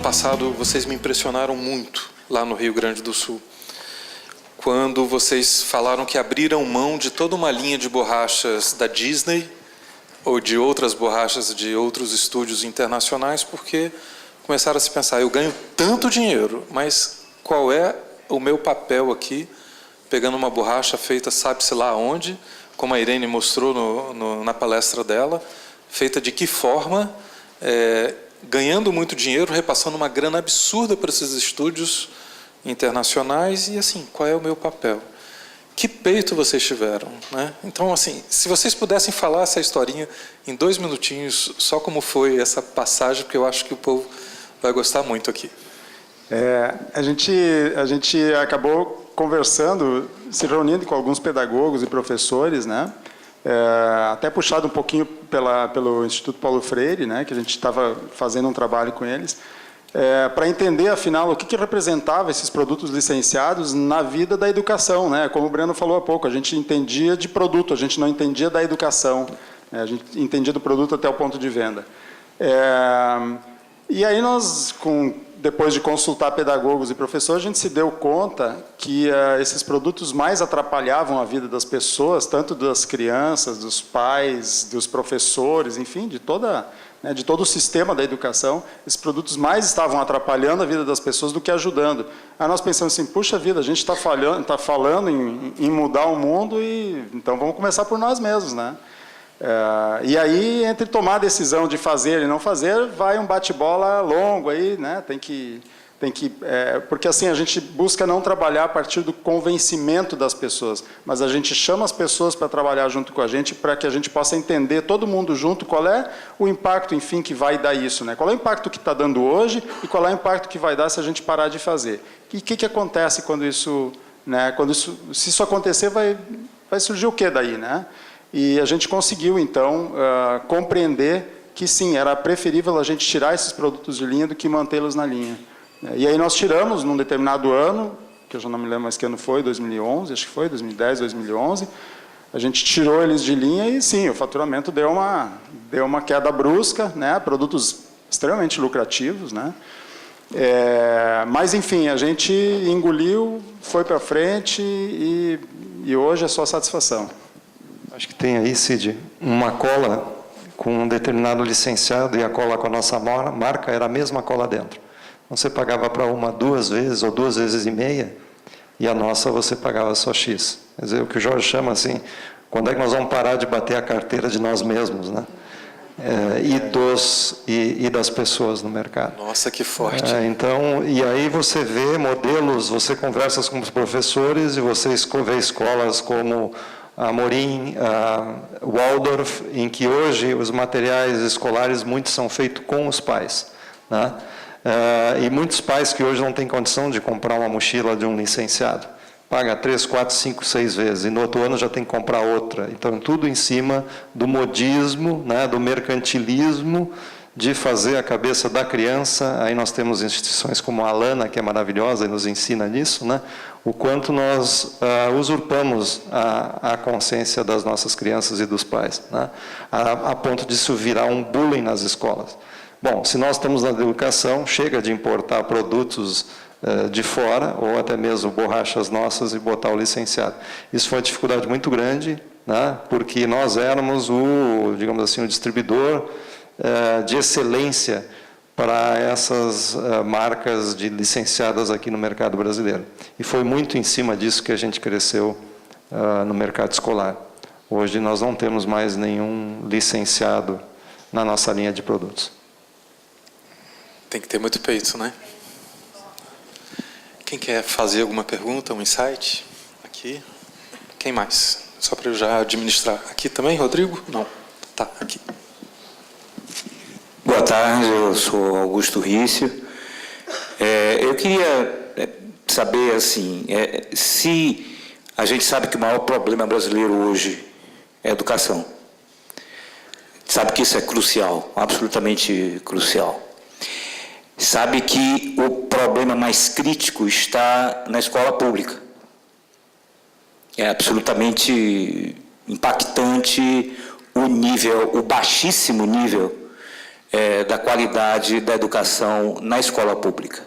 passado vocês me impressionaram muito lá no Rio Grande do Sul, quando vocês falaram que abriram mão de toda uma linha de borrachas da Disney ou de outras borrachas de outros estúdios internacionais, porque começaram a se pensar, eu ganho tanto dinheiro, mas qual é o meu papel aqui, pegando uma borracha feita sabe-se lá onde, como a Irene mostrou na palestra dela, feita de que forma, ganhando muito dinheiro, repassando uma grana absurda para esses estúdios internacionais, e assim, qual é o meu papel? Que peito vocês tiveram, né? Então, assim, se vocês pudessem falar essa historinha em 2 minutinhos, só como foi essa passagem, porque eu acho que o povo vai gostar muito aqui. A gente acabou conversando, se reunindo com alguns pedagogos e professores, né? Até puxado um pouquinho pelo Instituto Paulo Freire, né? Que a gente estava fazendo um trabalho com eles, para entender, afinal, o que representava esses produtos licenciados na vida da educação, né? Como o Breno falou há pouco, a gente entendia de produto, a gente não entendia da educação, né? A gente entendia do produto até o ponto de venda. E aí nós, depois de consultar pedagogos e professores, a gente se deu conta que esses produtos mais atrapalhavam a vida das pessoas, tanto das crianças, dos pais, dos professores, enfim, de todo o sistema da educação. Esses produtos mais estavam atrapalhando a vida das pessoas do que ajudando. Aí nós pensamos assim, puxa vida, a gente está falando em mudar o mundo, e então vamos começar por nós mesmos, né? E aí, entre tomar a decisão de fazer e não fazer, vai um bate-bola longo aí, né? Porque assim a gente busca não trabalhar a partir do convencimento das pessoas, mas a gente chama as pessoas para trabalhar junto com a gente, para que a gente possa entender todo mundo junto qual é o impacto, enfim, que vai dar isso, né? Qual é o impacto que está dando hoje e qual é o impacto que vai dar se a gente parar de fazer. E o que acontece quando isso, né? Se isso acontecer, vai surgir o que daí, né? E a gente conseguiu, então, compreender que, sim, era preferível a gente tirar esses produtos de linha do que mantê-los na linha. E aí nós tiramos, num determinado ano, que eu já não me lembro mais que ano foi, 2011, acho que foi, 2010, 2011, a gente tirou eles de linha e, sim, o faturamento deu uma queda brusca, né? Produtos extremamente lucrativos, né? Mas, enfim, a gente engoliu, foi para frente e hoje é só satisfação. Acho que tem aí, Cid, uma cola com um determinado licenciado e a cola com a nossa marca era a mesma cola dentro. Você pagava para uma 2 vezes ou 2 vezes e meia, e a nossa você pagava só X. Quer dizer, o que o Jorge chama assim, quando é que nós vamos parar de bater a carteira de nós mesmos, né? E das pessoas no mercado. Nossa, que forte. Então, e aí você vê modelos, você conversa com os professores e você vê escolas como a Morim, a Waldorf, em que hoje os materiais escolares muitos são feitos com os pais, né? E muitos pais que hoje não têm condição de comprar uma mochila de um licenciado, paga 3, 4, 5, 6 vezes, e no outro ano já tem que comprar outra. Então, tudo em cima do modismo, né, do mercantilismo, de fazer a cabeça da criança. Aí nós temos instituições como a Alana, que é maravilhosa e nos ensina nisso, né? O quanto nós usurpamos a consciência das nossas crianças e dos pais, né? A ponto disso virar um bullying nas escolas. Bom, se nós estamos na educação, chega de importar produtos de fora, ou até mesmo borrachas nossas, e botar o licenciado. Isso foi uma dificuldade muito grande, né? Porque nós éramos digamos assim, o distribuidor de excelência para essas marcas licenciadas aqui no mercado brasileiro. E foi muito em cima disso que a gente cresceu no mercado escolar. Hoje nós não temos mais nenhum licenciado na nossa linha de produtos. Tem que ter muito peito, né? Quem quer fazer alguma pergunta, um insight? Aqui. Quem mais? Só para eu já administrar. Aqui também, Rodrigo? Não. Tá, aqui. Boa tarde, eu sou Augusto Rício. Eu queria saber, assim, se a gente sabe que o maior problema brasileiro hoje é a educação. Sabe que isso é crucial, absolutamente crucial. Sabe que o problema mais crítico está na escola pública. É absolutamente impactante o baixíssimo nível da qualidade da educação na escola pública.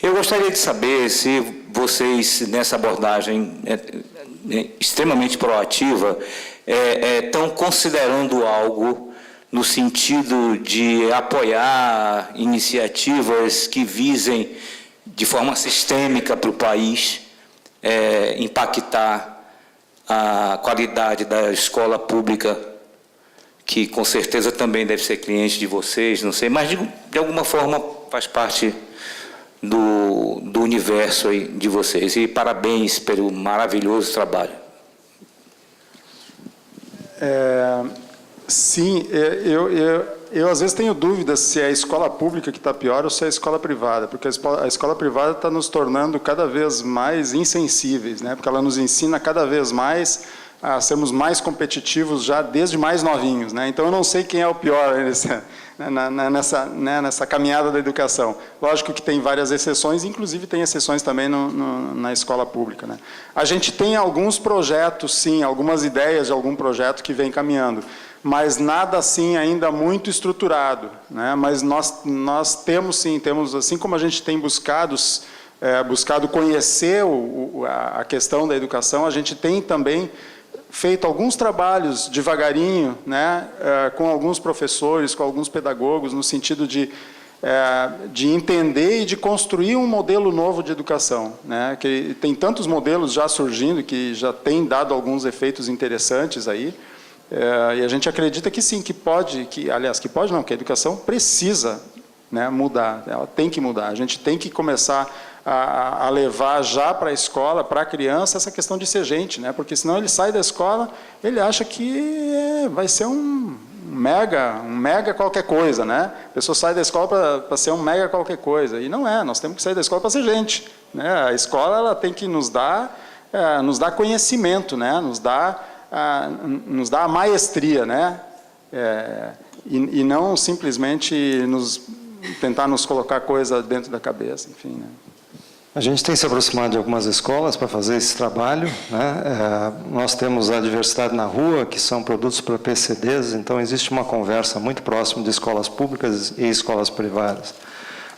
Eu gostaria de saber se vocês, nessa abordagem extremamente proativa, estão considerando algo no sentido de apoiar iniciativas que visem, de forma sistêmica para o país, impactar a qualidade da escola pública, que com certeza também deve ser cliente de vocês, não sei, mas de alguma forma faz parte do universo aí de vocês. E parabéns pelo maravilhoso trabalho. Sim, eu às vezes tenho dúvidas se é a escola pública que está pior ou se é a escola privada, porque a escola privada está nos tornando cada vez mais insensíveis, né? Porque ela nos ensina cada vez mais a sermos mais competitivos já desde mais novinhos, né? Então eu não sei quem é o pior nessa caminhada da educação. Lógico que tem várias exceções, inclusive tem exceções também na escola pública, né? A gente tem alguns projetos, sim, algumas ideias de algum projeto que vem caminhando, mas nada assim ainda muito estruturado, né? Mas nós temos, sim, temos, assim como a gente tem buscado conhecer a questão da educação, a gente tem também feito alguns trabalhos devagarinho, né, com alguns professores, com alguns pedagogos, no sentido de entender e de construir um modelo novo de educação, né, que tem tantos modelos já surgindo, que já tem dado alguns efeitos interessantes aí, e a gente acredita que sim, que a educação precisa, né, mudar, ela tem que mudar, a gente tem que começar a levar já para a escola, para a criança, essa questão de ser gente, né? Porque senão ele sai da escola, ele acha que vai ser um mega qualquer coisa, né? A pessoa sai da escola para ser um mega qualquer coisa, e não é, nós temos que sair da escola para ser gente, né? A escola ela tem que nos dar conhecimento, né? Nos dá a maestria, né? E não simplesmente tentar nos colocar coisa dentro da cabeça, enfim, né? A gente tem se aproximado de algumas escolas para fazer esse trabalho, né? Nós temos a Diversidade na Rua, que são produtos para PCDs, então existe uma conversa muito próxima de escolas públicas e escolas privadas.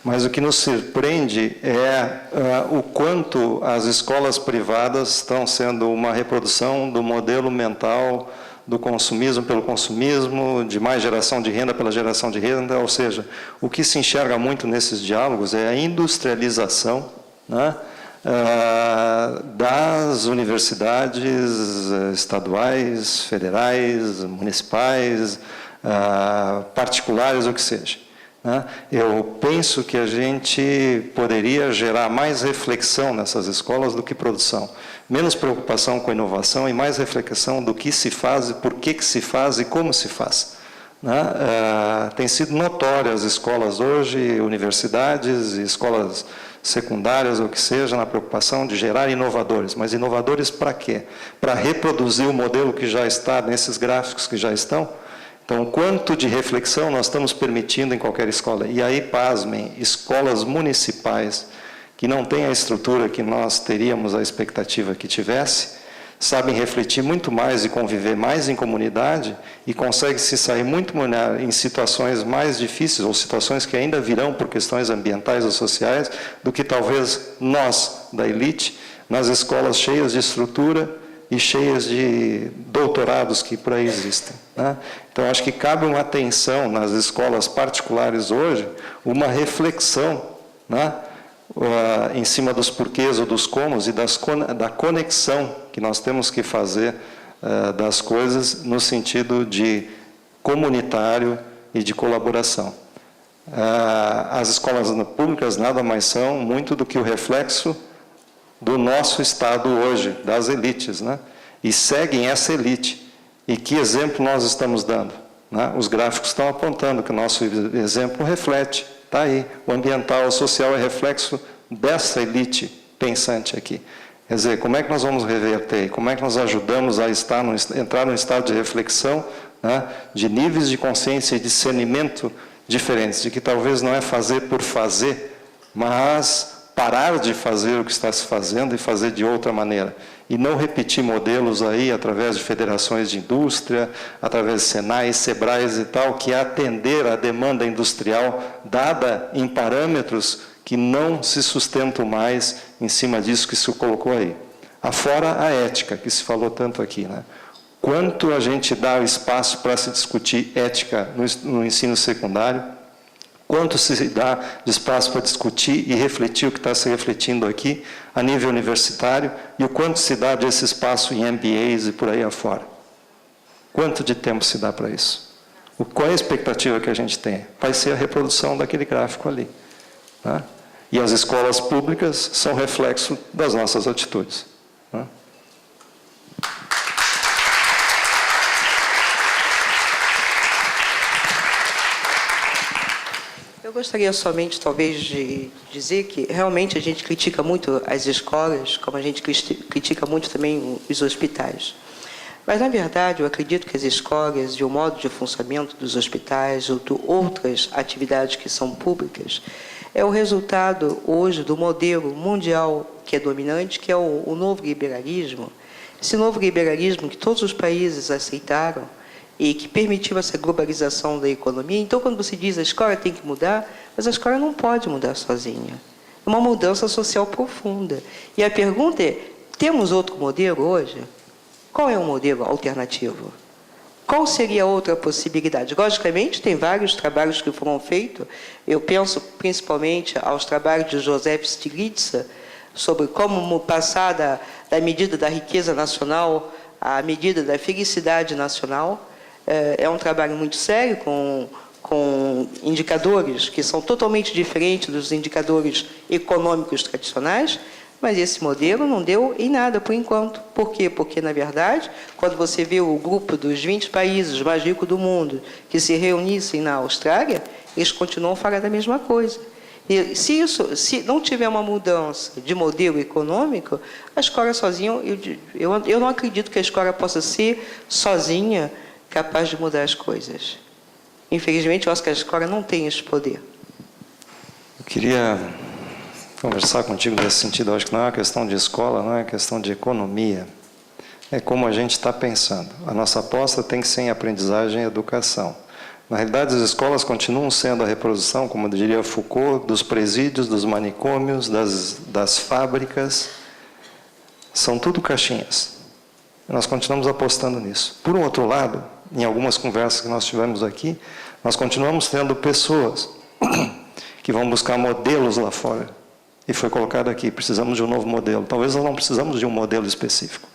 Mas o que nos surpreende é o quanto as escolas privadas estão sendo uma reprodução do modelo mental do consumismo pelo consumismo, de mais geração de renda pela geração de renda, ou seja, o que se enxerga muito nesses diálogos é a industrialização, né, das universidades estaduais, federais, municipais, particulares, o que seja, né? Eu penso que a gente poderia gerar mais reflexão nessas escolas do que produção. Menos preocupação com a inovação e mais reflexão do que se faz, por que se faz e como se faz, né? Tem sido notório as escolas hoje, universidades e escolas secundárias, ou que seja, na preocupação de gerar inovadores. Mas inovadores para quê? Para reproduzir o modelo que já está nesses gráficos que já estão? Então, quanto de reflexão nós estamos permitindo em qualquer escola? E aí, pasmem, escolas municipais que não têm a estrutura que nós teríamos a expectativa que tivesse, sabem refletir muito mais e conviver mais em comunidade e conseguem se sair muito melhor em situações mais difíceis ou situações que ainda virão por questões ambientais ou sociais do que talvez nós, da elite, nas escolas cheias de estrutura e cheias de doutorados que por aí existem, né? Então, acho que cabe uma atenção nas escolas particulares hoje, uma reflexão, né, em cima dos porquês ou dos comos e da conexão que nós temos que fazer das coisas no sentido de comunitário e de colaboração. As escolas públicas nada mais são muito do que o reflexo do nosso Estado hoje, das elites, né? E seguem essa elite. E que exemplo nós estamos dando, né? Os gráficos estão apontando que o nosso exemplo reflete. Está aí, o ambiental, o social é reflexo dessa elite pensante aqui. Quer dizer, como é que nós vamos reverter? Como é que nós ajudamos a entrar num estado de reflexão, né, de níveis de consciência e discernimento diferentes, de que talvez não é fazer por fazer, mas parar de fazer o que está se fazendo e fazer de outra maneira. E não repetir modelos aí através de federações de indústria, através de Senais, Sebrais e tal, que é atender à demanda industrial dada em parâmetros que não se sustentam mais em cima disso que se colocou aí. Afora a ética, que se falou tanto aqui, né? Quanto a gente dá espaço para se discutir ética no ensino secundário, quanto se dá de espaço para discutir e refletir o que está se refletindo aqui a nível universitário e o quanto se dá desse espaço em MBAs e por aí afora. Quanto de tempo se dá para isso? Qual é a expectativa que a gente tem? Vai ser a reprodução daquele gráfico ali. Né? E as escolas públicas são reflexo das nossas atitudes. Né? Eu gostaria somente, talvez, de dizer que realmente a gente critica muito as escolas, como a gente critica muito também os hospitais. Mas, na verdade, eu acredito que as escolas e o modo de funcionamento dos hospitais ou de outras atividades que são públicas é o resultado, hoje, do modelo mundial que é dominante, que é o novo liberalismo. Esse novo liberalismo que todos os países aceitaram e que permitiu essa globalização da economia. Então, quando você diz a escola tem que mudar, mas a escola não pode mudar sozinha. É uma mudança social profunda. E a pergunta é, temos outro modelo hoje? Qual é o modelo alternativo? Qual seria a outra possibilidade? Logicamente, tem vários trabalhos que foram feitos. Eu penso principalmente aos trabalhos de Joseph Stiglitz sobre como passar da medida da riqueza nacional à medida da felicidade nacional. É um trabalho muito sério, com indicadores que são totalmente diferentes dos indicadores econômicos tradicionais, mas esse modelo não deu em nada por enquanto. Por quê? Porque, na verdade, quando você vê o grupo dos 20 países mais ricos do mundo que se reunissem na Austrália, eles continuam falando a mesma coisa. E se não tiver uma mudança de modelo econômico, a escola sozinha, eu não acredito que a escola possa ser sozinha capaz de mudar as coisas. Infelizmente, eu acho que a escola não tem esse poder. Eu queria conversar contigo nesse sentido. Eu acho que não é uma questão de escola, não é uma questão de economia. É como a gente está pensando. A nossa aposta tem que ser em aprendizagem e educação. Na realidade, as escolas continuam sendo a reprodução, como diria Foucault, dos presídios, dos manicômios, das fábricas. São tudo caixinhas. Nós continuamos apostando nisso. Por um outro lado, em algumas conversas que nós tivemos aqui, nós continuamos tendo pessoas que vão buscar modelos lá fora. E foi colocado aqui, precisamos de um novo modelo. Talvez nós não precisamos de um modelo específico.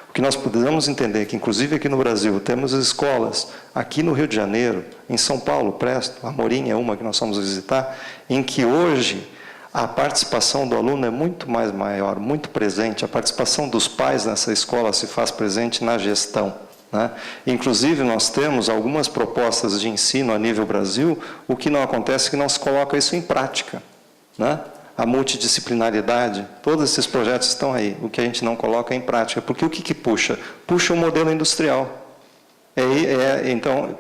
O que nós precisamos entender é que, inclusive aqui no Brasil, temos escolas, aqui no Rio de Janeiro, em São Paulo, Presto, Amorim é uma que nós vamos visitar, em que hoje a participação do aluno é muito mais maior, muito presente. A participação dos pais nessa escola se faz presente na gestão. Né? Inclusive, nós temos algumas propostas de ensino a nível Brasil, o que não acontece é que não se coloca isso em prática. Né? A multidisciplinaridade, todos esses projetos estão aí, o que a gente não coloca em prática. Porque o que puxa? Puxa o modelo industrial. Então,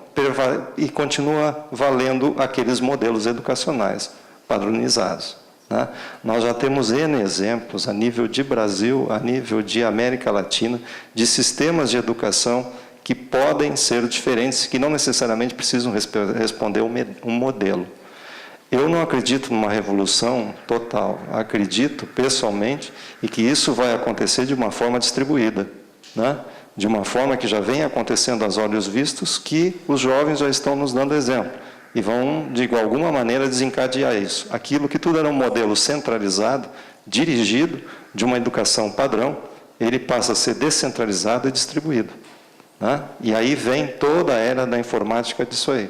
e continua valendo aqueles modelos educacionais padronizados. Né? Nós já temos N exemplos a nível de Brasil, a nível de América Latina, de sistemas de educação que podem ser diferentes, que não necessariamente precisam responder um modelo. Eu não acredito numa revolução total, acredito pessoalmente e que isso vai acontecer de uma forma distribuída, né? De uma forma que já vem acontecendo aos olhos vistos, que os jovens já estão nos dando exemplo. E vão, de alguma maneira, desencadear isso. Aquilo que tudo era um modelo centralizado, dirigido, de uma educação padrão, ele passa a ser descentralizado e distribuído. Né? E aí vem toda a era da informática disso aí.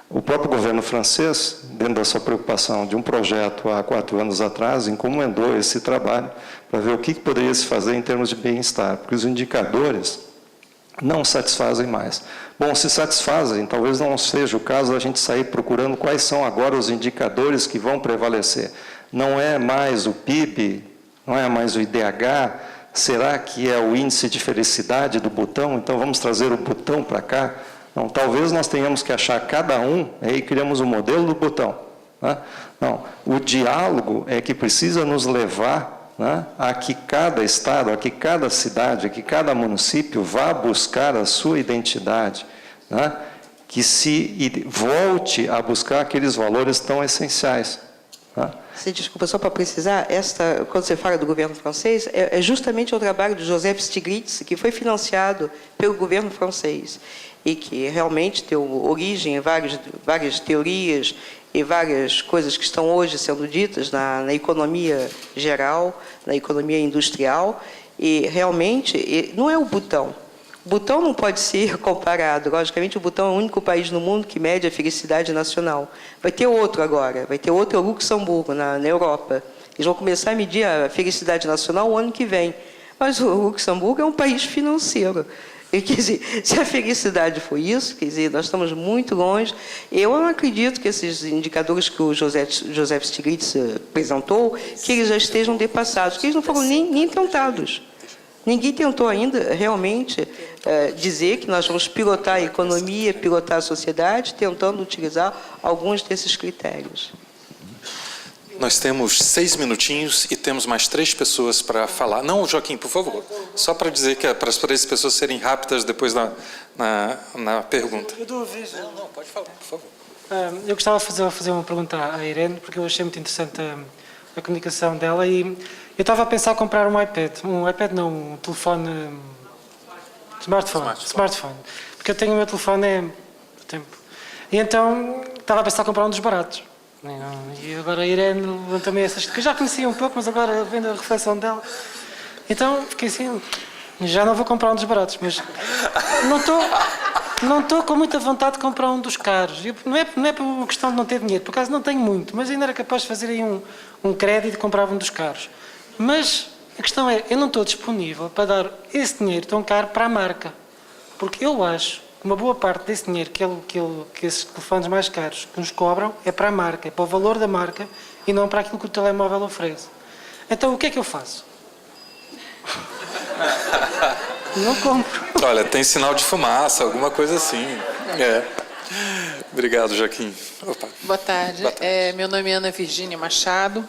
O próprio governo francês, dentro da sua preocupação de um projeto há 4 anos atrás, encomendou esse trabalho para ver o que poderia se fazer em termos de bem-estar, porque os indicadores não satisfazem mais. Bom, se satisfazem, talvez não seja o caso da gente sair procurando quais são agora os indicadores que vão prevalecer. Não é mais o PIB, não é mais o IDH, será que é o índice de felicidade do botão? Então vamos trazer o botão para cá? Não, talvez nós tenhamos que achar cada um, aí criamos o modelo do botão. Né? Não, o diálogo é que precisa nos levar, né, a que cada estado, a que cada cidade, a que cada município vá buscar a sua identidade, né, que se volte a buscar aqueles valores tão essenciais. Né? Você desculpa, só para precisar, quando você fala do governo francês, é justamente o trabalho de Joseph Stiglitz, que foi financiado pelo governo francês e que realmente deu origem em várias teorias e várias coisas que estão hoje sendo ditas na economia geral, na economia industrial, e realmente não é o Butão. O Butão não pode ser comparado. Logicamente, o Butão é o único país no mundo que mede a felicidade nacional. Vai ter outro agora, vai ter outro Luxemburgo, na Europa. Eles vão começar a medir a felicidade nacional o ano que vem. Mas o Luxemburgo é um país financeiro. E, quer dizer, se a felicidade foi isso, quer dizer, nós estamos muito longe. Eu não acredito que esses indicadores que o Joseph Stiglitz apresentou, que eles já estejam depassados, que eles não foram nem tentados. Ninguém tentou ainda realmente dizer que nós vamos pilotar a economia, pilotar a sociedade, tentando utilizar alguns desses critérios. Nós temos 6 minutinhos e temos mais 3 pessoas para falar. Não, Joaquim, por favor. Só para dizer que para as 3 pessoas serem rápidas depois na pergunta. Eu dou a vez. Não, pode falar, por favor. Eu gostava de fazer uma pergunta à Irene, porque eu achei muito interessante a comunicação dela e eu estava a pensar em comprar um iPad. Um telefone... Smartphone. Porque eu tenho o meu telefone há tempo. E então estava a pensar em comprar um dos baratos. E agora a Irene levantou-me essas... que eu já conhecia um pouco, mas agora vendo a reflexão dela... Então fiquei assim... já não vou comprar um dos baratos, mas... Não estou com muita vontade de comprar um dos caros. Não é por questão de não ter dinheiro, por acaso não tenho muito, mas ainda era capaz de fazer aí um crédito e comprar um dos caros. Mas a questão é, eu não estou disponível para dar esse dinheiro tão caro para a marca. Porque eu acho que uma boa parte desse dinheiro que esses telefones mais caros que nos cobram é para a marca, é para o valor da marca e não para aquilo que o telemóvel oferece. Então o que é que eu faço? Não compro. Olha, tem sinal de fumaça, alguma coisa assim. Obrigado, Joaquim. Opa. Boa tarde. Meu nome é Ana Virgínia Machado.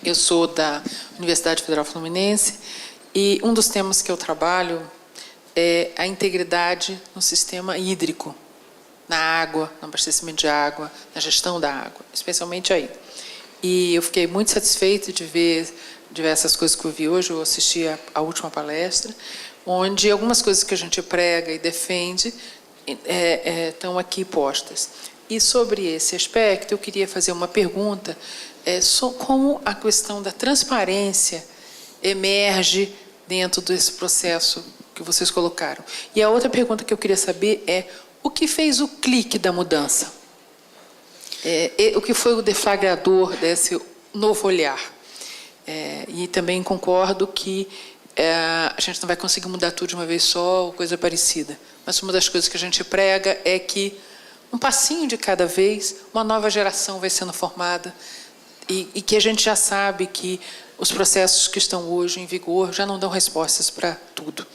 Eu sou da Universidade Federal Fluminense e um dos temas que eu trabalho é a integridade no sistema hídrico, na água, no abastecimento de água, na gestão da água, especialmente aí. E eu fiquei muito satisfeita de ver diversas coisas que eu vi hoje. Eu assisti a última palestra, onde algumas coisas que a gente prega e defende estão aqui postas. E sobre esse aspecto, eu queria fazer uma pergunta, como a questão da transparência emerge dentro desse processo que vocês colocaram. E a outra pergunta que eu queria saber é, o que fez o clique da mudança? O que foi o deflagrador desse novo olhar? E também concordo que a gente não vai conseguir mudar tudo de uma vez só ou coisa parecida. Mas uma das coisas que a gente prega é que um passinho de cada vez, uma nova geração vai sendo formada e que a gente já sabe que os processos que estão hoje em vigor já não dão respostas para tudo.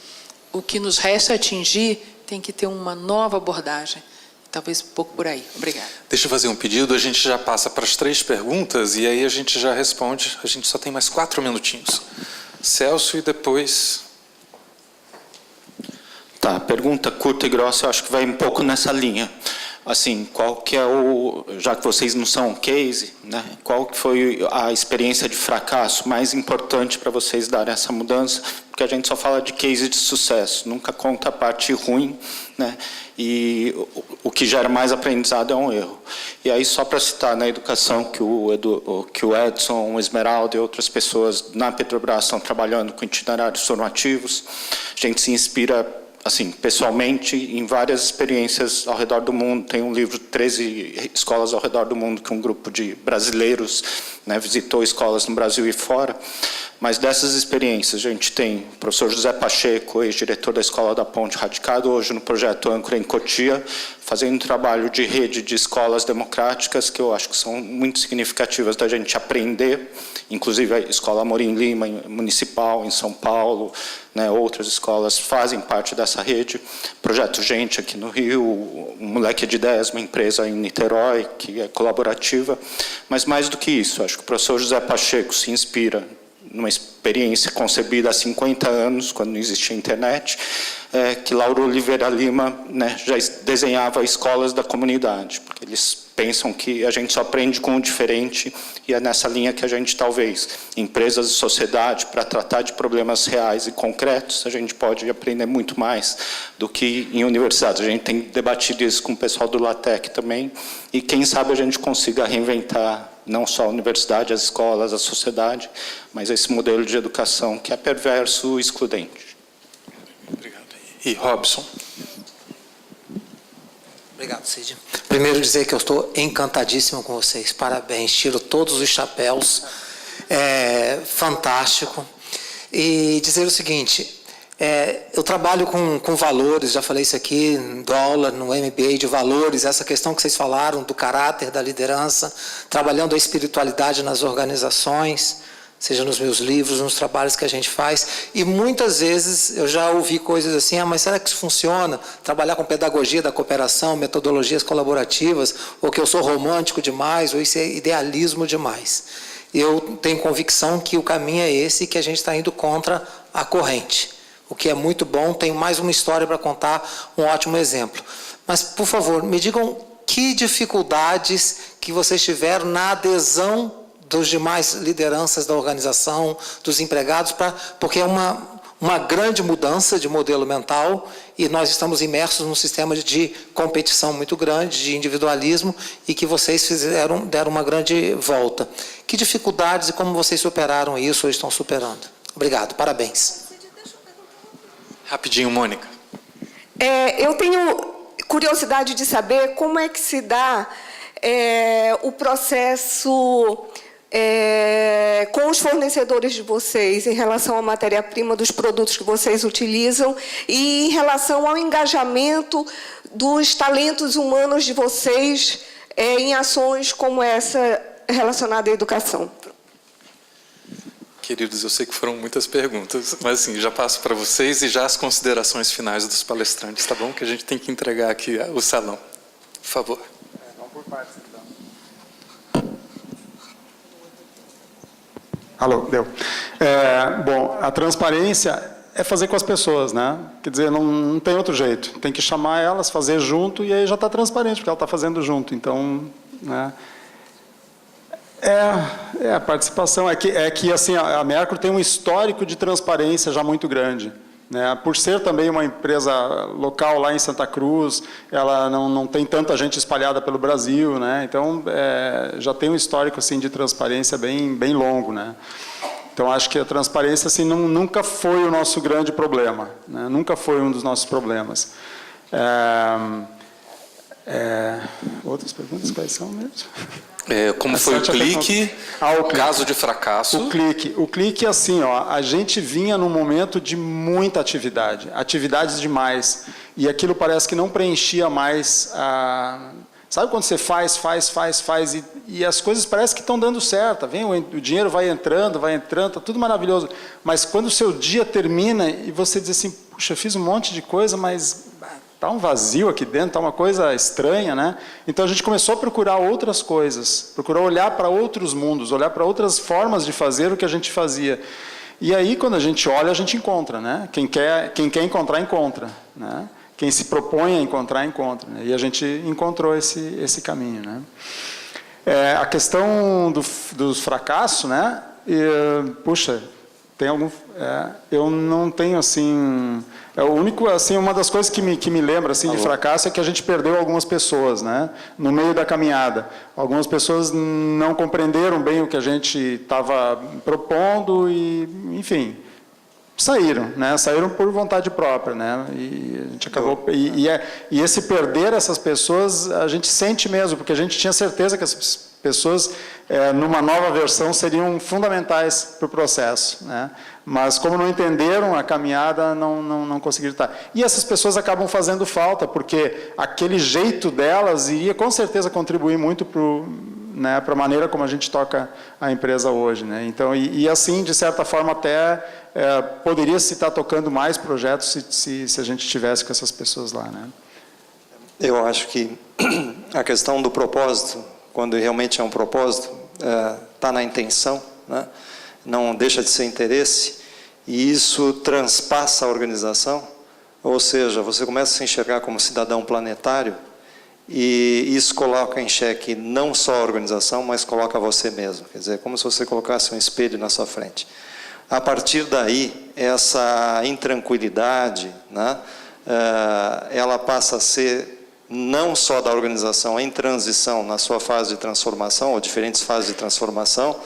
O que nos resta atingir tem que ter uma nova abordagem. Talvez um pouco por aí. Obrigada. Deixa eu fazer um pedido, a gente já passa para as 3 perguntas e aí a gente já responde. A gente só tem mais 4 minutinhos. Celso e depois... Tá, pergunta curta e grossa, eu acho que vai um pouco nessa linha. Assim, qual que é já que vocês não são case, né? Qual que foi a experiência de fracasso mais importante para vocês darem essa mudança? Porque a gente só fala de case de sucesso, nunca conta a parte ruim, né? E o que gera mais aprendizado é um erro. E aí, só para citar na educação que o Edson, o Esmeralda e outras pessoas na Petrobras estão trabalhando com itinerários formativos, a gente se inspira, assim, pessoalmente, em várias experiências ao redor do mundo. Tem um livro, 13 escolas ao redor do mundo, que um grupo de brasileiros, né, visitou escolas no Brasil e fora. Mas dessas experiências, a gente tem o professor José Pacheco, ex-diretor da Escola da Ponte, radicado hoje no projeto Âncora em Cotia, fazendo um trabalho de rede de escolas democráticas, que eu acho que são muito significativas da gente aprender, inclusive a Escola Amorim Lima, municipal, em São Paulo, né, outras escolas fazem parte dessa rede. Projeto Gente, aqui no Rio, um Moleque de Ideias, uma empresa em Niterói, que é colaborativa. Mas mais do que isso, acho que o professor José Pacheco se inspira numa experiência concebida há 50 anos, quando não existia internet, que Lauro Oliveira Lima, né, já desenhava escolas da comunidade, porque eles pensam que a gente só aprende com o diferente, e é nessa linha que a gente, talvez, empresas e sociedade, para tratar de problemas reais e concretos, a gente pode aprender muito mais do que em universidades. A gente tem debatido isso com o pessoal do LATEC também, e quem sabe a gente consiga reinventar não só a universidade, as escolas, a sociedade, mas esse modelo de educação que é perverso e excludente. Obrigado. E Robson? Obrigado, Cid. Primeiro dizer que eu estou encantadíssimo com vocês. Parabéns, tiro todos os chapéus. Fantástico. E dizer o seguinte, eu trabalho com valores, já falei isso aqui, dólar, no MBA de valores, essa questão que vocês falaram do caráter, da liderança, trabalhando a espiritualidade nas organizações, seja nos meus livros, nos trabalhos que a gente faz, e muitas vezes eu já ouvi coisas assim, mas será que isso funciona? Trabalhar com pedagogia da cooperação, metodologias colaborativas, ou que eu sou romântico demais, ou isso é idealismo demais. Eu tenho convicção que o caminho é esse e que a gente está indo contra a corrente, o que é muito bom. Tenho mais uma história para contar, um ótimo exemplo. Mas, por favor, me digam que dificuldades que vocês tiveram na adesão dos demais lideranças da organização, dos empregados, porque é uma grande mudança de modelo mental e nós estamos imersos num sistema de competição muito grande, de individualismo, e que vocês deram uma grande volta. Que dificuldades e como vocês superaram isso ou estão superando? Obrigado, parabéns. Rapidinho, Mônica. Eu tenho curiosidade de saber como é que se dá o processo com os fornecedores de vocês em relação à matéria-prima dos produtos que vocês utilizam e em relação ao engajamento dos talentos humanos de vocês em ações como essa relacionada à educação. Queridos, eu sei que foram muitas perguntas, mas assim, já passo para vocês e já as considerações finais dos palestrantes, tá bom? Que a gente tem que entregar aqui o salão. Por favor. Não por partes, então. Alô, deu. Bom, a transparência é fazer com as pessoas, né? Quer dizer, não tem outro jeito. Tem que chamar elas, fazer junto, e aí já está transparente, porque ela está fazendo junto. Então, né? A participação. É que assim, a Mercury tem um histórico de transparência já muito grande, né? Por ser também uma empresa local lá em Santa Cruz, ela não tem tanta gente espalhada pelo Brasil, né? Então, já tem um histórico assim, de transparência bem longo, né? Então, acho que a transparência assim, nunca foi o nosso grande problema, né? Nunca foi um dos nossos problemas. Outras perguntas quais são mesmo? Como foi o clique? O caso de fracasso? O clique assim, ó, a gente vinha num momento de muita atividades demais, e aquilo parece que não preenchia mais sabe quando você faz e as coisas parecem que estão dando certo, o dinheiro vai entrando, tá tudo maravilhoso, mas quando o seu dia termina e você diz assim, puxa, eu fiz um monte de coisa, mas está um vazio aqui dentro, está uma coisa estranha, né? Então a gente começou a procurar outras coisas, procurar olhar para outros mundos, olhar para outras formas de fazer o que a gente fazia. E aí, quando a gente olha, a gente encontra, né? Quem quer encontrar, encontra, né? Quem se propõe a encontrar, encontra, né? E a gente encontrou esse caminho, né? A questão do fracasso, né? Puxa, tem algum... eu não tenho, assim... o único, assim, uma das coisas que me lembra assim, de fracasso é que a gente perdeu algumas pessoas, né? No meio da caminhada. Algumas pessoas não compreenderam bem o que a gente estava propondo e, enfim, saíram, né? Saíram por vontade própria, né? E a gente acabou... E esse perder essas pessoas, a gente sente mesmo, porque a gente tinha certeza que essas pessoas, numa nova versão, seriam fundamentais para o processo, né? Mas, como não entenderam a caminhada, não conseguiram estar. E essas pessoas acabam fazendo falta, porque aquele jeito delas iria, com certeza, contribuir muito para a maneira como a gente toca a empresa hoje, né? Então, e assim, de certa forma, até poderia se estar tocando mais projetos se a gente tivesse com essas pessoas lá, né? Eu acho que a questão do propósito, quando realmente é um propósito, está na intenção, né? Não deixa de ser interesse, e isso transpassa a organização, ou seja, você começa a se enxergar como cidadão planetário, e isso coloca em xeque não só a organização, mas coloca você mesmo, quer dizer, como se você colocasse um espelho na sua frente. A partir daí, essa intranquilidade, né, ela passa a ser não só da organização em transição na sua fase de transformação, ou diferentes fases de transformação,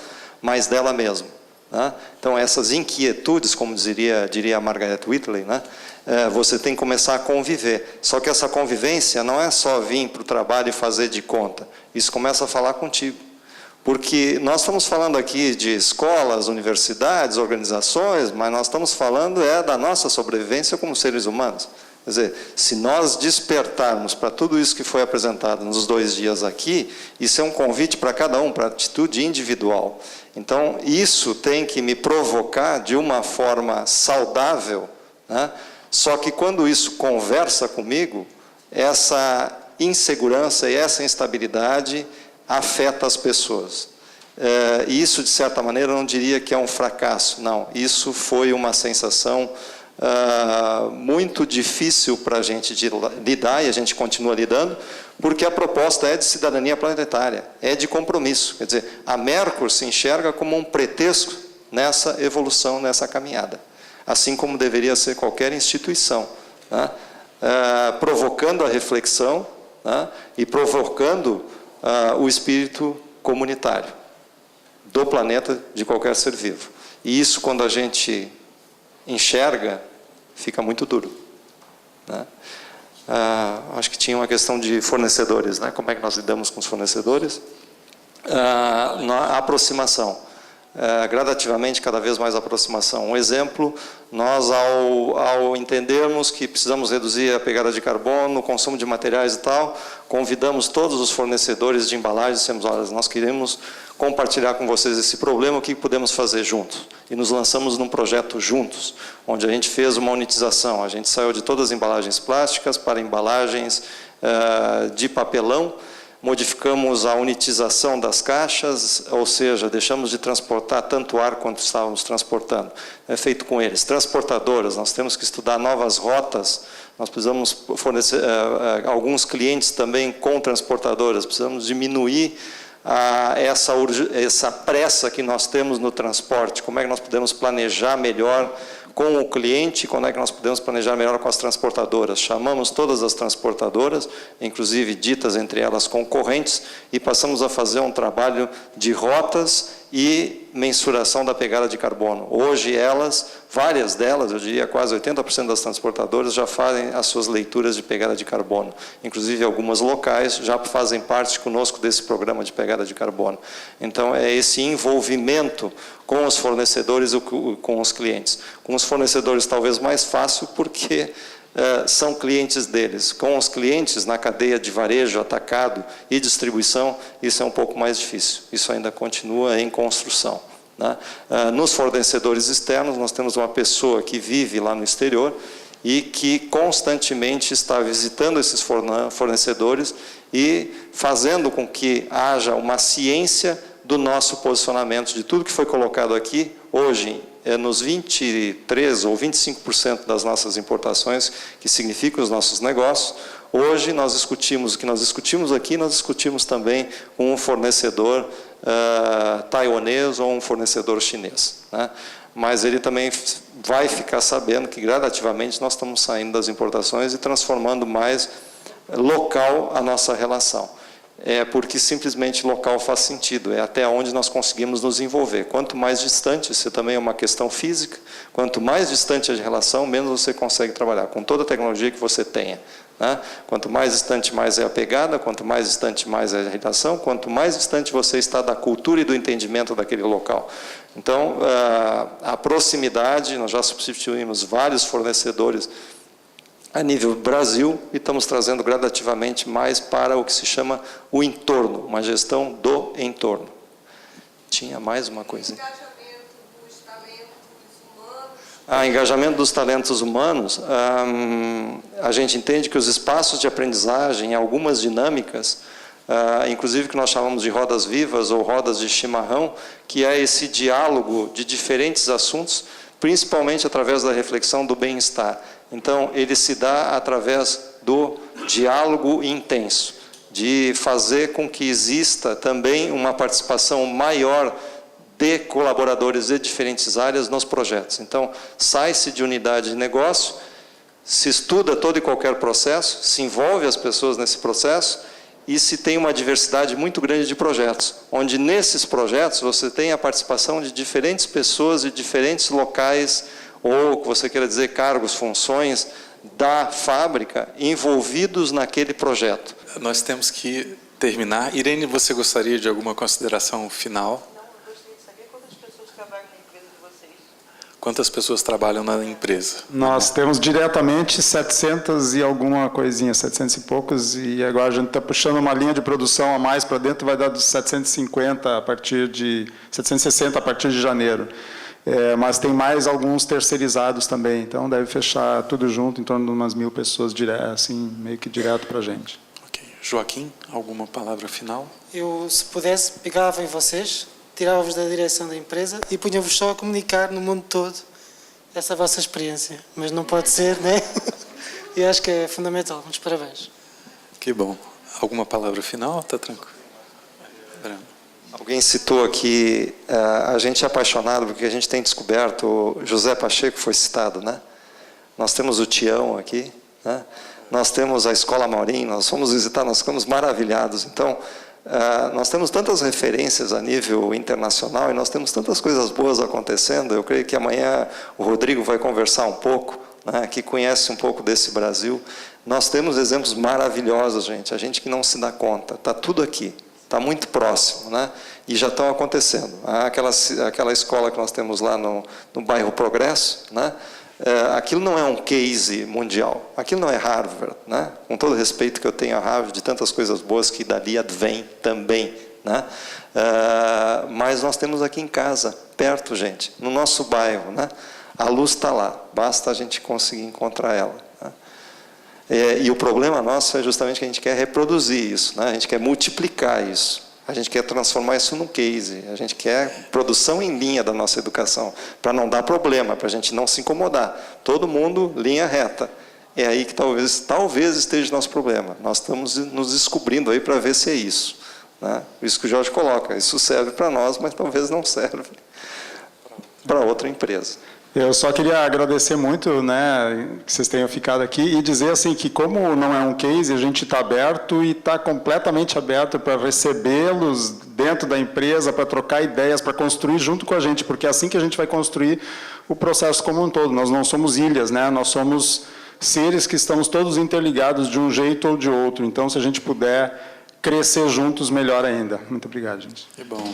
mas dela mesma, né? Então, essas inquietudes, como diria a Margaret Whitley, né, você tem que começar a conviver. Só que essa convivência não é só vir para o trabalho e fazer de conta. Isso começa a falar contigo. Porque nós estamos falando aqui de escolas, universidades, organizações, mas nós estamos falando da nossa sobrevivência como seres humanos. Quer dizer, se nós despertarmos para tudo isso que foi apresentado nos 2 dias aqui, isso é um convite para cada um, para a atitude individual. Então, isso tem que me provocar de uma forma saudável, né? Só que quando isso conversa comigo, essa insegurança e essa instabilidade afeta as pessoas. E isso, de certa maneira, eu não diria que é um fracasso, não. Isso foi uma sensação muito difícil para a gente lidar, e a gente continua lidando, porque a proposta é de cidadania planetária, é de compromisso. Quer dizer, a Mercur se enxerga como um pretexto nessa evolução, nessa caminhada, assim como deveria ser qualquer instituição, né? Provocando a reflexão, né? E provocando o espírito comunitário do planeta, de qualquer ser vivo. E isso, quando a gente enxerga, fica muito duro, né? Acho que tinha uma questão de fornecedores, né? Como é que nós lidamos com os fornecedores? Na aproximação, gradativamente, cada vez mais aproximação. Um exemplo, nós ao entendermos que precisamos reduzir a pegada de carbono, o consumo de materiais e tal, convidamos todos os fornecedores de embalagens, dissemos, olha, nós queremos compartilhar com vocês esse problema, o que podemos fazer juntos. E nos lançamos num projeto juntos, onde a gente fez uma unitização. A gente saiu de todas as embalagens plásticas para embalagens de papelão, modificamos a unitização das caixas, ou seja, deixamos de transportar tanto ar quanto estávamos transportando. É feito com eles. Transportadoras, nós temos que estudar novas rotas, nós precisamos fornecer alguns clientes também com transportadoras, precisamos diminuir essa pressa que nós temos no transporte, como é que nós podemos planejar melhor com o cliente, como é que nós podemos planejar melhor com as transportadoras. Chamamos todas as transportadoras, inclusive ditas entre elas concorrentes, e passamos a fazer um trabalho de rotas e mensuração da pegada de carbono. Hoje várias delas, eu diria quase 80% das transportadoras já fazem as suas leituras de pegada de carbono. Inclusive algumas locais já fazem parte conosco desse programa de pegada de carbono. Então é esse envolvimento com os fornecedores e com os clientes. Com os fornecedores talvez mais fácil, porque são clientes deles. Com os clientes na cadeia de varejo, atacado e distribuição, isso é um pouco mais difícil. Isso ainda continua em construção, né? Nos fornecedores externos, nós temos uma pessoa que vive lá no exterior e que constantemente está visitando esses fornecedores e fazendo com que haja uma ciência do nosso posicionamento, de tudo que foi colocado aqui. Hoje, nos 23% ou 25% das nossas importações, que significam os nossos negócios, hoje nós discutimos, o que nós discutimos aqui, nós discutimos também com um fornecedor taiwanês ou um fornecedor chinês, né? Mas ele também vai ficar sabendo que gradativamente nós estamos saindo das importações e transformando mais local a nossa relação. Porque simplesmente local faz sentido, é até onde nós conseguimos nos envolver. Quanto mais distante, isso também é uma questão física, quanto mais distante a relação, menos você consegue trabalhar, com toda a tecnologia que você tenha, né? Quanto mais distante, mais é a pegada, quanto mais distante, mais é a redação, quanto mais distante você está da cultura e do entendimento daquele local. Então, a proximidade, nós já substituímos vários fornecedores a nível Brasil e estamos trazendo gradativamente mais para o que se chama o entorno, uma gestão do entorno. Tinha mais uma coisa. Engajamento dos talentos humanos. A gente entende que os espaços de aprendizagem, algumas dinâmicas, inclusive que nós chamamos de rodas vivas ou rodas de chimarrão, que é esse diálogo de diferentes assuntos, principalmente através da reflexão do bem-estar. Então, ele se dá através do diálogo intenso, de fazer com que exista também uma participação maior de colaboradores de diferentes áreas nos projetos. Então, sai-se de unidade de negócio, se estuda todo e qualquer processo, se envolve as pessoas nesse processo e se tem uma diversidade muito grande de projetos, onde nesses projetos você tem a participação de diferentes pessoas de diferentes locais, ou, que você queira dizer, cargos, funções da fábrica envolvidos naquele projeto. Nós temos que terminar. Irene, você gostaria de alguma consideração final? Quantas pessoas trabalham na empresa? Nós temos diretamente 700 e alguma coisinha, 700 e poucos, e agora a gente está puxando uma linha de produção a mais para dentro, vai dar dos 750 a partir de 760 a partir de janeiro. Mas tem mais alguns terceirizados também, então deve fechar tudo junto em torno de umas 1000 pessoas, assim, meio que direto para a gente. Ok. Joaquim, alguma palavra final? Eu, se pudesse, pegava em vocês, tirava-vos da direção da empresa e punha-vos só a comunicar no mundo todo essa vossa experiência. Mas não pode ser, né? E acho que é fundamental. Muitos parabéns. Que bom. Alguma palavra final? Está tranquilo. Alguém citou aqui, a gente é apaixonado porque a gente tem descoberto, o José Pacheco foi citado, né? Nós temos o Tião aqui, né? Nós temos a Escola Amorim, nós fomos visitar, nós ficamos maravilhados. Então, nós temos tantas referências a nível internacional e nós temos tantas coisas boas acontecendo. Eu creio que amanhã o Rodrigo vai conversar um pouco, né, que conhece um pouco desse Brasil. Nós temos exemplos maravilhosos, gente, a gente que não se dá conta. Está tudo aqui, está muito próximo, né, e já estão acontecendo. Aquela escola que nós temos lá no bairro Progresso, né, aquilo não é um case mundial, aquilo não é Harvard, né? Com todo o respeito que eu tenho a Harvard, de tantas coisas boas que dali advém também, né? Mas nós temos aqui em casa, perto, gente, no nosso bairro, né? A luz está lá, basta a gente conseguir encontrar ela, né? E o problema nosso é justamente que a gente quer reproduzir isso, né? A gente quer multiplicar isso. A gente quer transformar isso num case, a gente quer produção em linha da nossa educação, para não dar problema, para a gente não se incomodar. Todo mundo, linha reta. É aí que talvez esteja o nosso problema. Nós estamos nos descobrindo aí para ver se é isso, né? Isso que o Jorge coloca, isso serve para nós, mas talvez não serve para outra empresa. Eu só queria agradecer muito, né, que vocês tenham ficado aqui e dizer assim que como não é um case, a gente está aberto e está completamente aberto para recebê-los dentro da empresa, para trocar ideias, para construir junto com a gente, porque é assim que a gente vai construir o processo como um todo. Nós não somos ilhas, né, nós somos seres que estamos todos interligados de um jeito ou de outro. Então, se a gente puder crescer juntos, melhor ainda. Muito obrigado, gente. Que bom.